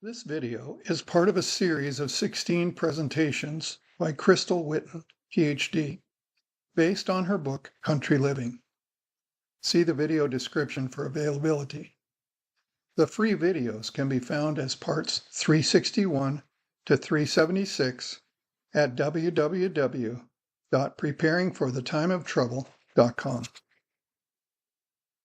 This video is part of a series of 16 presentations by Crystal Whitten, Ph.D., based on her book, Country Living. See the video description for availability. The free videos can be found as parts 361 to 376 at www.preparingforthetimeoftrouble.com.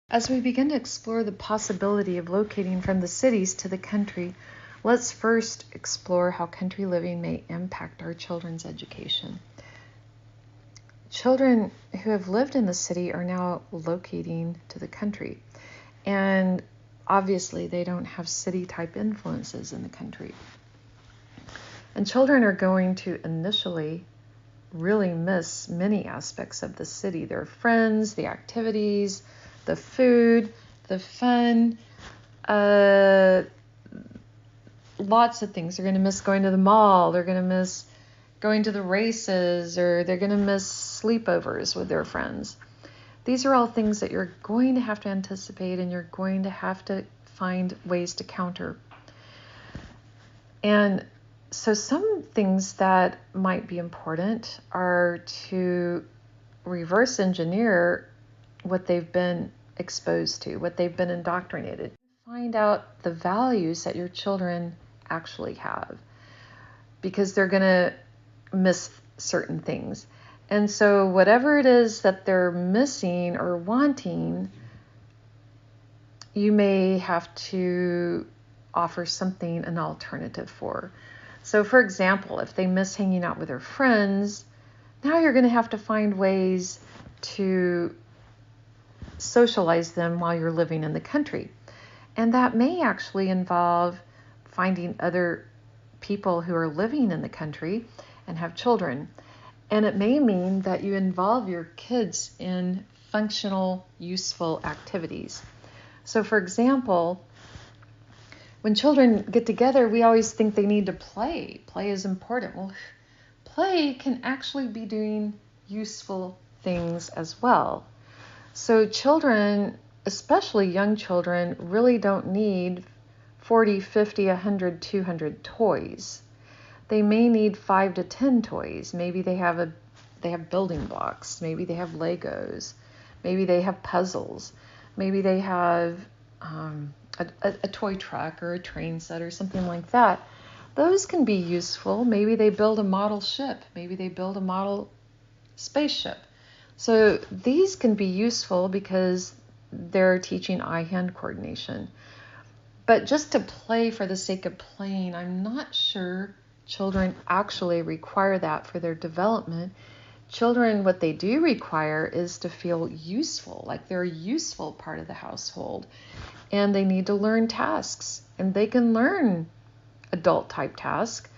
As we begin to explore the possibility of locating from the cities to the country, let's first explore how country living may impact our children's education. Children who have lived in the city are now locating to the country, and obviously they don't have city-type influences in the country. And children are going to initially really miss many aspects of the city, their friends, the activities, the food, the fun, lots of things. They're going to miss going to the mall. They're going to miss going to the races, or they're going to miss sleepovers with their friends. These are all things that you're going to have to anticipate, and you're going to have to find ways to counter. And so some things that might be important are to reverse engineer what they've been exposed to, what they've been indoctrinated. Find out the values that your children actually have, because they're going to miss certain things. And so whatever it is that they're missing or wanting, you may have to offer something, an alternative for. So for example, if they miss hanging out with their friends, now you're going to have to find ways to socialize them while you're living in the country. And that may actually involve finding other people who are living in the country and have children. And it may mean that you involve your kids in functional, useful activities. So for example, when children get together, we always think they need to play. Play is important. Well, play can actually be doing useful things as well. So children, especially young children, really don't need 40, 50, 100, 200 toys. They may need 5 to 10 toys. Maybe they have building blocks. Maybe they have Legos. Maybe they have puzzles. Maybe they have a toy truck or a train set or something like that. Those can be useful. Maybe they build a model ship. Maybe they build a model spaceship. So these can be useful because they're teaching eye-hand coordination. But just to play for the sake of playing, I'm not sure children actually require that for their development. Children, what they do require is to feel useful, like they're a useful part of the household. And they need to learn tasks. And they can learn adult-type tasks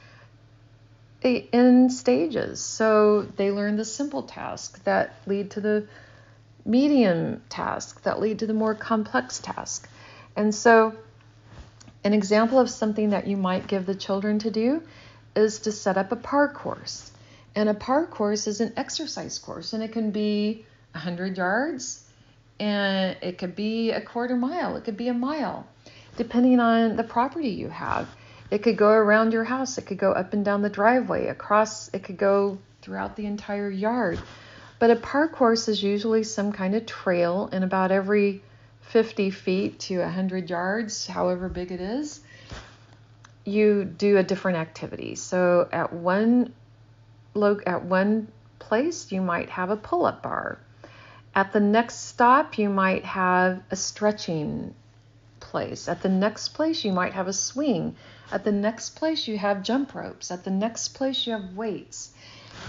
in stages. So they learn the simple tasks that lead to the medium task, that lead to the more complex task. And so an example of something that you might give the children to do is to set up a park course. And a park course is an exercise course, and it can be 100 yards, and it could be a quarter mile, it could be a mile, depending on the property you have. It could go around your house, it could go up and down the driveway, across, it could go throughout the entire yard. But a park course is usually some kind of trail, and about every 50 feet to 100 yards, however big it is, you do a different activity. So at one place, you might have a pull-up bar. At the next stop, you might have a stretching place. At the next place, you might have a swing. At the next place, you have jump ropes. At the next place, you have weights.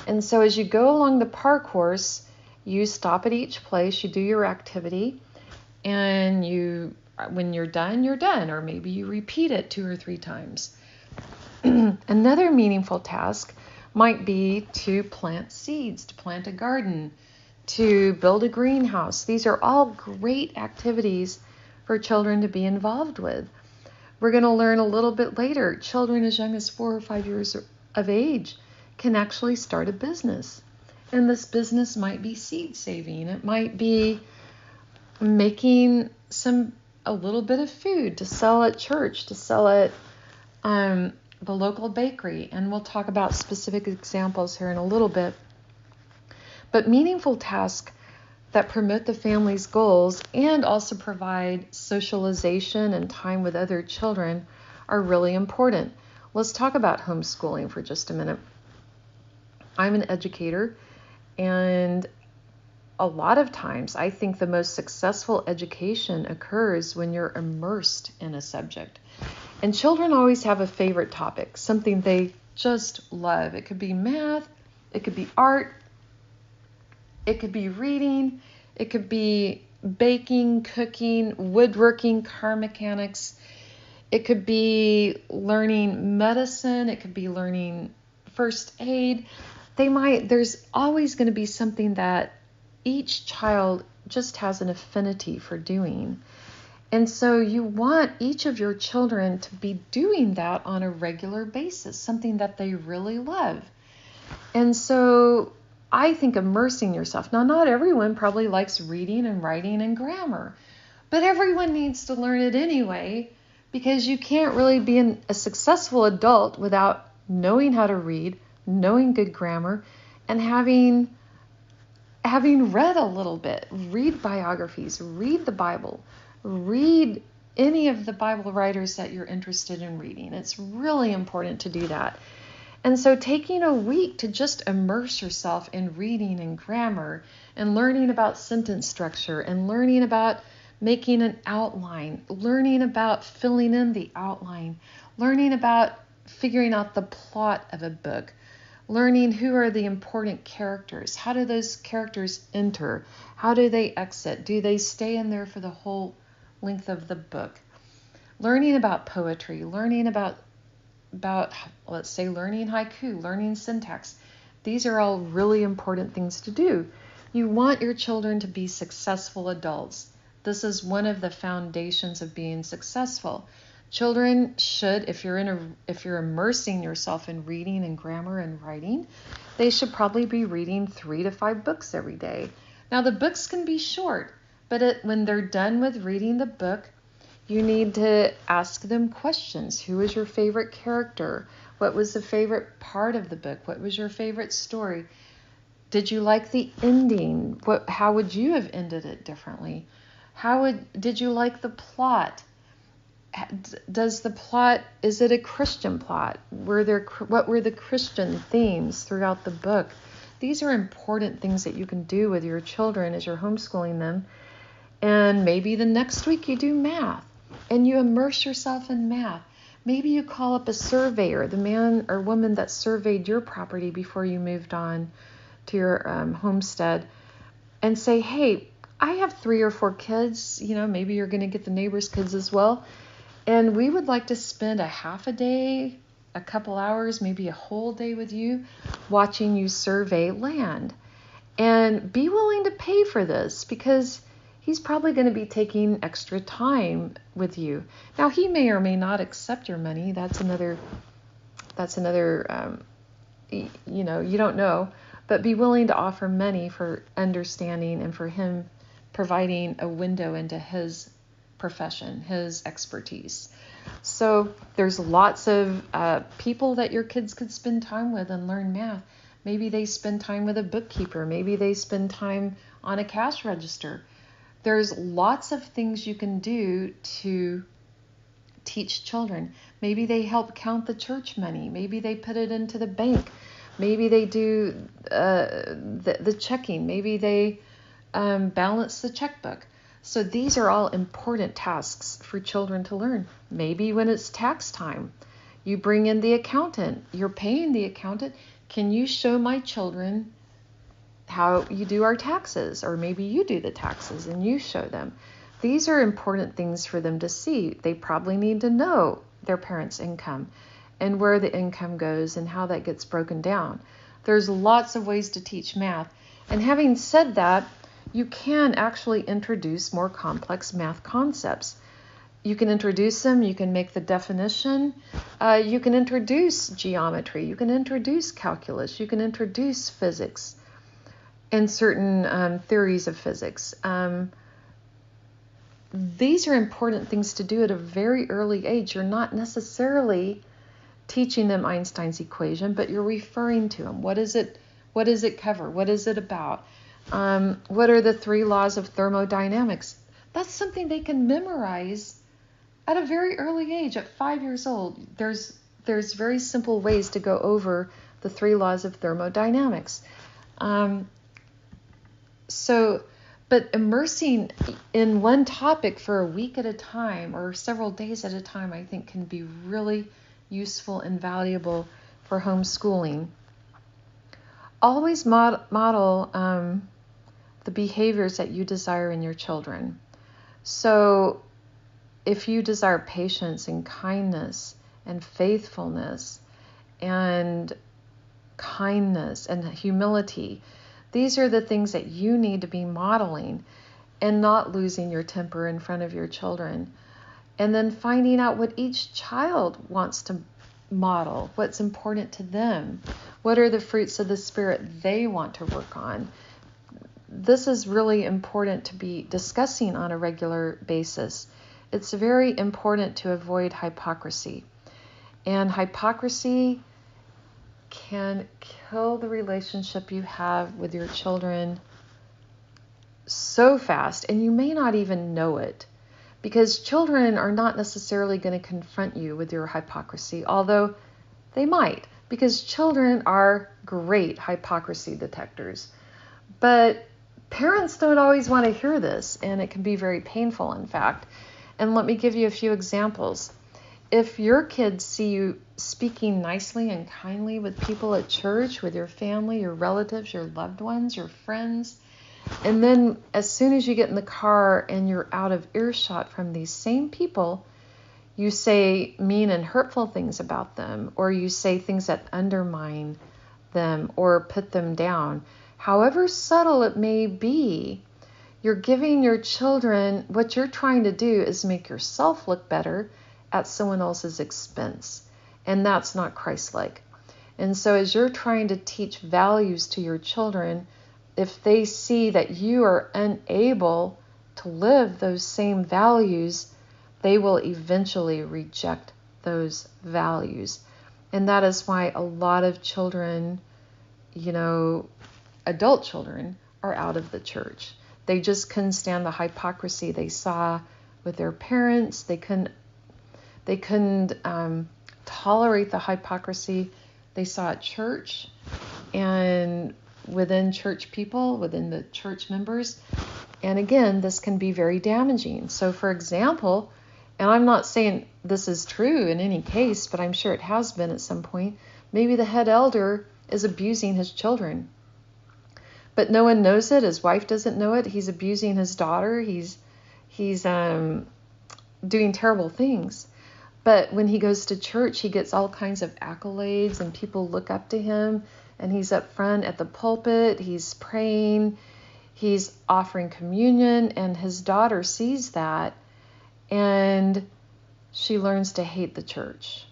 And so as you go along the park course, you stop at each place, you do your activity, and when you're done, or maybe you repeat it 2 or 3 times. Another meaningful task might be to plant seeds, to plant a garden, to build a greenhouse. These are all great activities for children to be involved with. We're going to learn a little bit later, children as young as 4 or 5 years of age can actually start a business. And this business might be seed saving. It might be making a little bit of food to sell at church, to sell at the local bakery, and we'll talk about specific examples here in a little bit. But meaningful tasks that promote the family's goals and also provide socialization and time with other children are really important. Let's talk about homeschooling for just a minute. I'm an educator, and a lot of times I think the most successful education occurs when you're immersed in a subject. And children always have a favorite topic, something they just love. It could be math, it could be art, it could be reading, it could be baking, cooking, woodworking, car mechanics. It could be learning medicine, it could be learning first aid. There's always going to be something that each child just has an affinity for doing. And so you want each of your children to be doing that on a regular basis, something that they really love. And so I think immersing yourself. Now, not everyone probably likes reading and writing and grammar, but everyone needs to learn it anyway, because you can't really be a successful adult without knowing how to read, knowing good grammar, and having read a little bit. Read biographies, read the Bible, read any of the Bible writers that you're interested in reading. It's really important to do that. And so taking a week to just immerse yourself in reading and grammar and learning about sentence structure and learning about making an outline, learning about filling in the outline, learning about figuring out the plot of a book, learning who are the important characters, how do those characters enter, how do they exit, do they stay in there for the whole length of the book, learning about poetry, learning about let's say learning haiku, learning syntax. These are all really important things to do. You want your children to be successful adults. This is one of the foundations of being successful. Children should, if you're immersing yourself in reading and grammar and writing, they should probably be reading 3 to 5 books every day. Now the books can be short, but when they're done with reading the book, you need to ask them questions. Who was your favorite character? What was the favorite part of the book? What was your favorite story? Did you like the ending? How would you have ended it differently? Did you like the plot? Is it a Christian plot? What were the Christian themes throughout the book? These are important things that you can do with your children as you're homeschooling them. And maybe the next week you do math and you immerse yourself in math. Maybe you call up a surveyor, the man or woman that surveyed your property before you moved on to your homestead, and say, hey, I have 3 or 4 kids. Maybe you're going to get the neighbors' kids as well. And we would like to spend a half a day, a couple hours, maybe a whole day with you, watching you survey land. And be willing to pay for this, because he's probably going to be taking extra time with you. Now, he may or may not accept your money. That's another, you don't know. But be willing to offer money for understanding and for him providing a window into his profession, his expertise. So there's lots of people that your kids could spend time with and learn math. Maybe they spend time with a bookkeeper. Maybe they spend time on a cash register. There's lots of things you can do to teach children. Maybe they help count the church money. Maybe they put it into the bank. Maybe they do the checking. Maybe they balance the checkbook. So these are all important tasks for children to learn. Maybe when it's tax time, you bring in the accountant. You're paying the accountant. Can you show my children how you do our taxes? Or maybe you do the taxes and you show them. These are important things for them to see. They probably need to know their parents' income and where the income goes and how that gets broken down. There's lots of ways to teach math. And having said that, you can actually introduce more complex math concepts. You can introduce them, you can make the definition, you can introduce geometry, you can introduce calculus, you can introduce physics and certain theories of physics. These are important things to do at a very early age. You're not necessarily teaching them Einstein's equation, but you're referring to them. What does it cover? What is it about? What are the 3 laws of thermodynamics? That's something they can memorize at a very early age, at 5 years old. There's very simple ways to go over the 3 laws of thermodynamics. But immersing in one topic for a week at a time or several days at a time, I think can be really useful and valuable for homeschooling. Always model the behaviors that you desire in your children. So if you desire patience and kindness and faithfulness and kindness and humility, these are the things that you need to be modeling, and not losing your temper in front of your children. And then finding out what each child wants to model, what's important to them, what are the fruits of the Spirit they want to work on. This is really important to be discussing on a regular basis. It's very important to avoid hypocrisy. And hypocrisy can kill the relationship you have with your children so fast, and you may not even know it, because children are not necessarily going to confront you with your hypocrisy, although they might, because children are great hypocrisy detectors. But parents don't always want to hear this, and it can be very painful, in fact. And let me give you a few examples. If your kids see you speaking nicely and kindly with people at church, with your family, your relatives, your loved ones, your friends, and then as soon as you get in the car and you're out of earshot from these same people, you say mean and hurtful things about them, or you say things that undermine them or put them down, however subtle it may be, you're giving your children, what you're trying to do is make yourself look better at someone else's expense. And that's not Christ-like. And so as you're trying to teach values to your children, if they see that you are unable to live those same values, they will eventually reject those values. And that is why a lot of children, adult children, are out of the church. They just couldn't stand the hypocrisy they saw with their parents. They couldn't tolerate the hypocrisy they saw at church and within church people, within the church members. And again, this can be very damaging. So for example, and I'm not saying this is true in any case, but I'm sure it has been at some point, maybe the head elder is abusing his children. But no one knows it. His wife doesn't know it. He's abusing his daughter. He's doing terrible things. But when he goes to church, he gets all kinds of accolades and people look up to him, and he's up front at the pulpit. He's praying. He's offering communion, and his daughter sees that, and she learns to hate the church.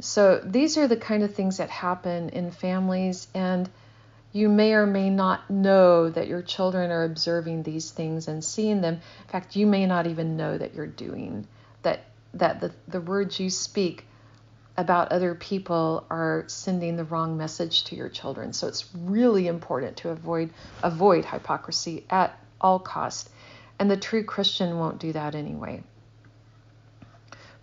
So these are the kind of things that happen in families, and you may or may not know that your children are observing these things and seeing them. In fact, you may not even know that you're doing that the words you speak about other people are sending the wrong message to your children. So it's really important to avoid hypocrisy at all costs. And the true Christian won't do that anyway.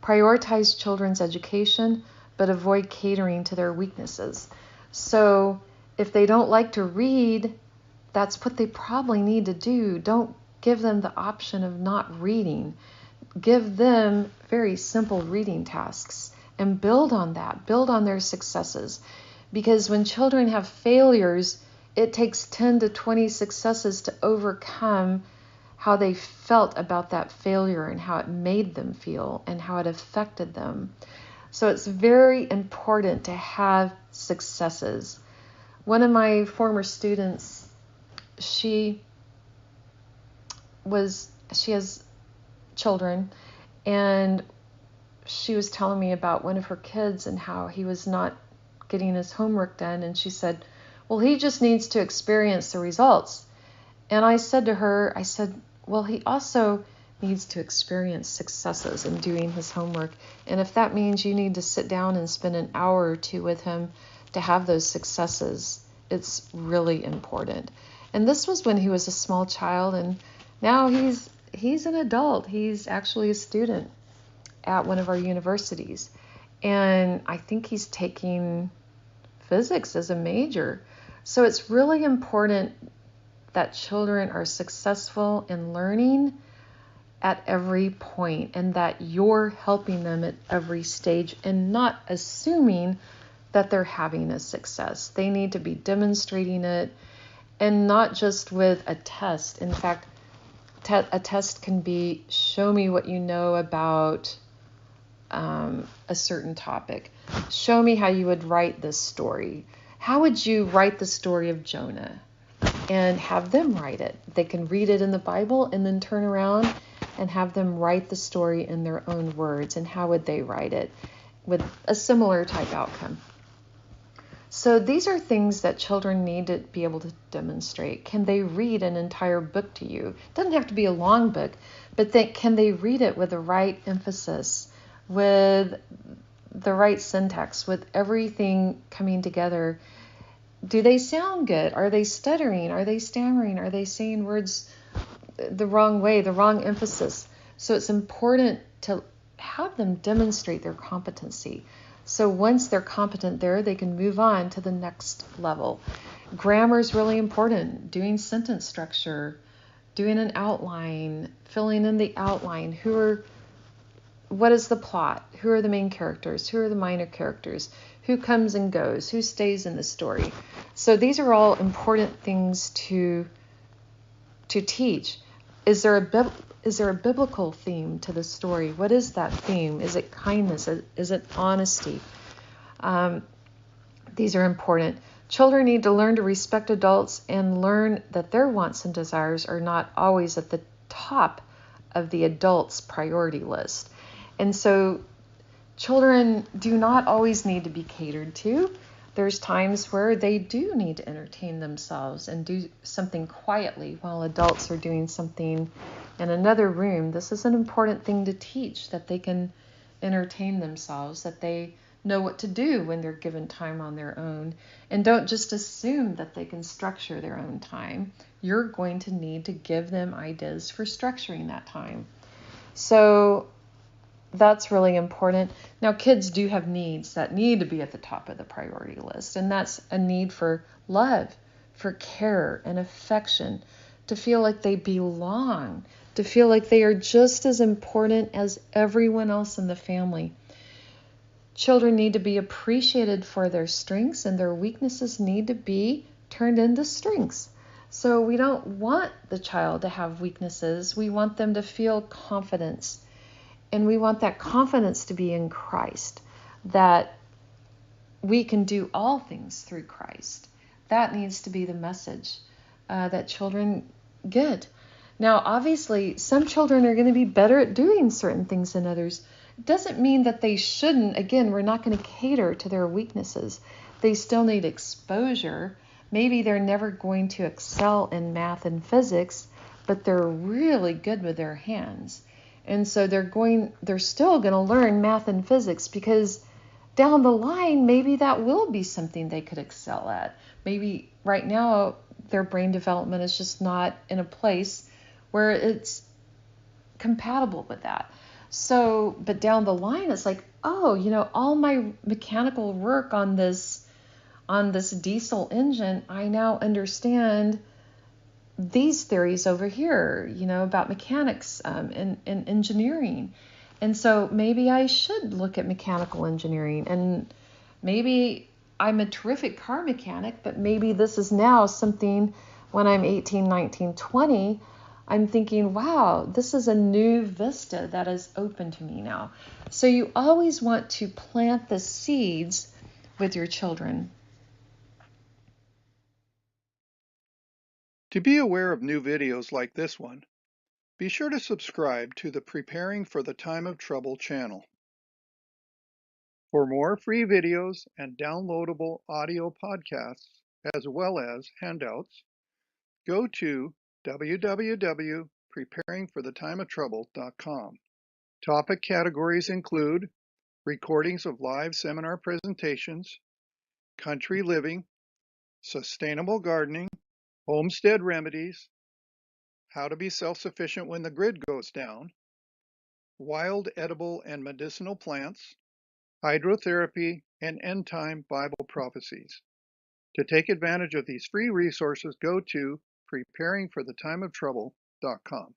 Prioritize children's education, but avoid catering to their weaknesses. So if they don't like to read, that's what they probably need to do. Don't give them the option of not reading. Give them very simple reading tasks and build on that. Build on their successes. Because when children have failures, it takes 10 to 20 successes to overcome how they felt about that failure and how it made them feel and how it affected them. So it's very important to have successes. One of my former students, she has children, and she was telling me about one of her kids and how he was not getting his homework done, and she said, well, he just needs to experience the results. And I said to her, well, he also needs to experience successes in doing his homework. And if that means you need to sit down and spend an hour or two with him to have those successes, it's really important. And this was when he was a small child, and now he's an adult. He's actually a student at one of our universities. And I think he's taking physics as a major. So it's really important that children are successful in learning at every point, and that you're helping them at every stage and not assuming that they're having a success. They need to be demonstrating it, and not just with a test. In fact, a test can be, show me what you know about a certain topic. Show me how you would write this story. How would you write the story of Jonah? And have them write it. They can read it in the Bible and then turn around and have them write the story in their own words. And how would they write it with a similar type outcome? So these are things that children need to be able to demonstrate. Can they read an entire book to you? It doesn't have to be a long book, but can they read it with the right emphasis, with the right syntax, with everything coming together? Do they sound good? Are they stuttering? Are they stammering? Are they saying words the wrong way, the wrong emphasis? So it's important to have them demonstrate their competency. So once they're competent there, they can move on to the next level. Grammar is really important. Doing sentence structure, doing an outline, filling in the outline. What is the plot? Who are the main characters? Who are the minor characters? Who comes and goes? Who stays in the story? So these are all important things to teach. Is there a biblical theme to the story? What is that theme? Is it kindness? Is it honesty? These are important. Children need to learn to respect adults and learn that their wants and desires are not always at the top of the adult's priority list. And so children do not always need to be catered to. There's times where they do need to entertain themselves and do something quietly while adults are doing something in another room. This is an important thing to teach, that they can entertain themselves, that they know what to do when they're given time on their own, and don't just assume that they can structure their own time. You're going to need to give them ideas for structuring that time. So that's really important. Now, kids do have needs that need to be at the top of the priority list, and that's a need for love, for care and affection, to feel like they belong, to feel like they are just as important as everyone else in the family. Children need to be appreciated for their strengths, and their weaknesses need to be turned into strengths. So we don't want the child to have weaknesses. We want them to feel confidence. And we want that confidence to be in Christ, that we can do all things through Christ. That needs to be the message that children get. Now, obviously, some children are going to be better at doing certain things than others. It doesn't mean that they shouldn't. Again, we're not going to cater to their weaknesses. They still need exposure. Maybe they're never going to excel in math and physics, but they're really good with their hands. And so they're still going to learn math and physics, because down the line, maybe that will be something they could excel at. Maybe right now their brain development is just not in a place where it's compatible with that. So, but down the line, it's like, oh, all my mechanical work on this diesel engine, I now understand these theories over here, about mechanics and engineering. And so maybe I should look at mechanical engineering, and maybe I'm a terrific car mechanic, but maybe this is now something when I'm 18, 19, 20, I'm thinking, wow, this is a new vista that is open to me now. So you always want to plant the seeds with your children. To be aware of new videos like this one, be sure to subscribe to the Preparing for the Time of Trouble channel. For more free videos and downloadable audio podcasts, as well as handouts, go to www.ph.org. preparingforthetime-of-trouble.com. Topic categories include recordings of live seminar presentations, country living, sustainable gardening, homestead remedies, how to be self-sufficient when the grid goes down, wild edible and medicinal plants, hydrotherapy, and end-time Bible prophecies. To take advantage of these free resources, go to preparingforthetimeoftrouble.com.